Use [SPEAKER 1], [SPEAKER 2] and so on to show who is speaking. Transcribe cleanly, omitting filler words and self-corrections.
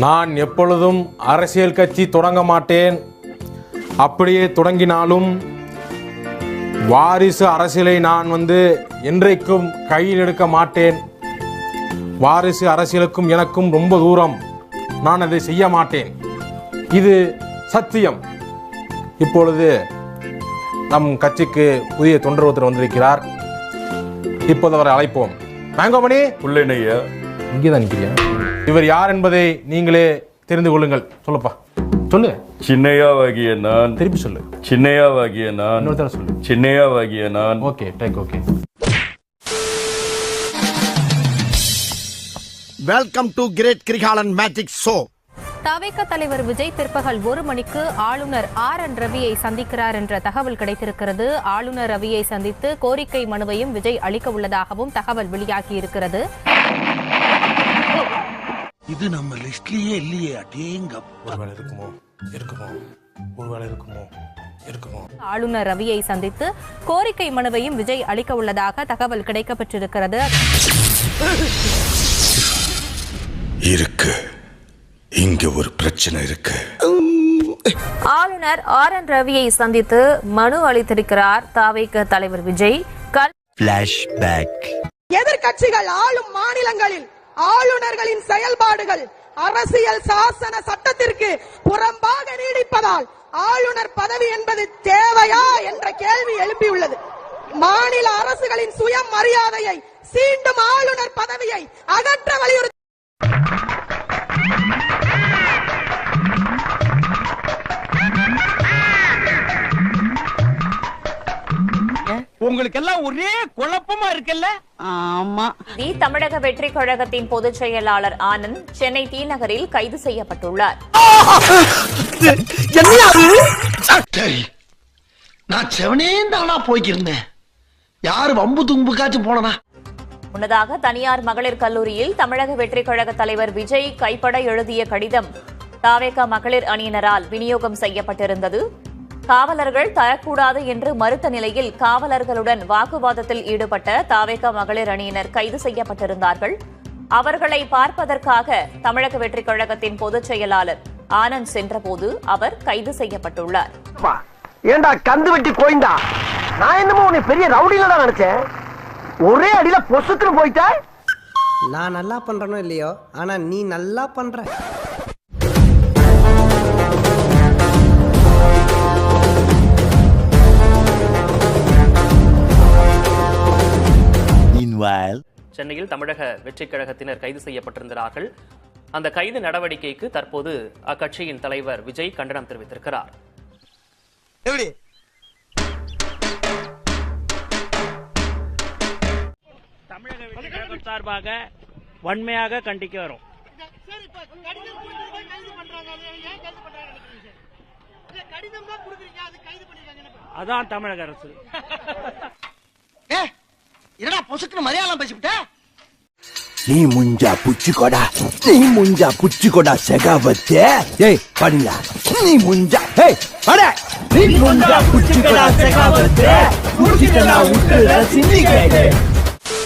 [SPEAKER 1] நான் எப்பொழுதும் அரசியல் கட்சி தொடங்க மாட்டேன். அப்படியே தொடங்கினாலும் வாரிசு அரசியலை நான் என்றைக்கும் கையில் எடுக்க மாட்டேன். வாரிசு அரசியலுக்கும் எனக்கும் ரொம்ப தூரம். நான் அதை செய்ய மாட்டேன். இது சத்தியம். இப்பொழுது நம் கட்சிக்கு புதிய தொண்டர் ஒருத்தர் வந்திருக்கிறார். இப்போது அவரை அழைப்போம். மேங்கோமணி
[SPEAKER 2] உள்ளேனையா,
[SPEAKER 1] இங்கேதான் நிற்கிறியா? இவர் யார் என்பதை நீங்களே தெரிந்து கொள்ளுங்கள். சொல்லுப்பா, சொல்லு.
[SPEAKER 2] சின்னையாவாகிய நான்.
[SPEAKER 1] திருப்பி சொல்லு.
[SPEAKER 2] சின்னையாவாகிய நான்.
[SPEAKER 1] இன்னொருத்தர சொல்லு.
[SPEAKER 2] சின்னையாவாகிய நான்.
[SPEAKER 1] Okay, take. Okay.
[SPEAKER 3] Welcome to great Kirikalan magic show.
[SPEAKER 4] தவிக தலைவர் விஜய் பிற்பகல் 1 மணிக்கு ஆளுநர் RN ரவியை சந்திக்கிறார் என்ற தகவல் கிடைத்திருக்கிறது. ஆளுநர் ரவியை சந்தித்து கோரிக்கை மனுவையும் விஜய் அளிக்க உள்ளதாகவும் தகவல் வெளியாகி இருக்கிறது.
[SPEAKER 3] இது நம்ம லிஸ்ட்லயே இல்லையே. அடேங்கப்பா.
[SPEAKER 1] ஒருவேளை இருக்குமோ.
[SPEAKER 4] ஆளுநர் ரவியை சந்தித்து கோரிக்கை மனுவையும் விஜய் அளிக்க உள்ளதாக தகவல் கிடைக்கப்பட்டிருக்கிறது.
[SPEAKER 3] இங்க ஒரு பிரச்சனை இருக்கு.
[SPEAKER 4] ஆளுநர் RN ரவியை சந்தித்து மனு அளித்திருக்கிறார் தவிக தலைவர் விஜய்.
[SPEAKER 5] எதிர்கட்சிகள் ஆளும் மாநிலங்களில் ஆளுநர்களின் செயல்பாடுகள் அரசியல் சாசன சட்டத்திற்கு புறம்பாக நீடிப்பதால் ஆளுநர் பதவி என்பது தேவையா என்ற கேள்வி எழுப்பியுள்ளது. மாநில அரசுகளின் சுயமரியாதையை சீண்டும் ஆளுநர் பதவியை அகற்ற வலியுறுத்தி
[SPEAKER 6] உங்களுக்கு எல்லாம் ஒரே குழப்பமா இருக்குல்ல? ஆமா.
[SPEAKER 4] தமிழக வெற்றி கழகத்தின் பொதுச் செயலாளர் ஆனந்த் சென்னை டி நகரில் கைது செய்யப்பட்டுள்ளார்.
[SPEAKER 3] நான் செவனேந்தானா போய்க்கிருந்தேன். யாரு வம்பு தும்புக்காச்சும் போனனா?
[SPEAKER 4] முன்னதாக தனியார் மகளிர் கல்லூரியில் தமிழக வெற்றி கழக தலைவர் விஜய் கைப்பட எழுதிய கடிதம் தவிக மகளிர் அணியினரால் விநியோகம் செய்யப்பட்டிருந்தது. காவலர்கள் தரக்கூடாது என்று மறுத்த நிலையில் காவலர்களுடன் வாக்குவாதத்தில் ஈடுபட்ட தவிக மகளிர் அணியினர் கைது செய்யப்பட்டிருந்தார்கள். அவர்களை பார்ப்பதற்காக தமிழக வெற்றி கழகத்தின் பொதுச் செயலாளர் ஆனந்த் சென்றபோது அவர் கைது செய்யப்பட்டுள்ளார்.
[SPEAKER 6] ஏண்டா கந்து வெட்டி கோய்ந்தா, நான் என்னமோ உன்னை பெரிய ரவுடியில தான் நினைச்சேன். ஒரே அடியில பொசுக்குன்னு போயிட்டா.
[SPEAKER 7] நான் நல்லா பண்றனோ இல்லையோ, ஆனா நீ நல்லா பண்ற.
[SPEAKER 8] சென்னையில் தமிழக வெற்றிக் கழகத்தினர் கைது செய்யப்பட்டிருந்தார்கள். அந்த கைது நடவடிக்கைக்கு தற்போது அக்கட்சியின் தலைவர் விஜய் கண்டனம் தெரிவித்திருக்கிறார்.
[SPEAKER 6] தமிழக வெற்றிக் கழகம் சார்பாக வன்மையாக கண்டிக்க வரும். அதான் தமிழக அரசு.
[SPEAKER 3] என்னடா பொசுக்குன்னு மலையாளம் பேசிவிட்ட?
[SPEAKER 9] நீ முஞ்சா புச்சிக்கோடா செகாவத்தே. ஏய் படியா, நீ முஞ்சா. ஏய் அட, நீ முஞ்சா புச்சிக்கோடா செகாவத்தே. புச்சிக்கனா உட்ல சிந்திக்கே.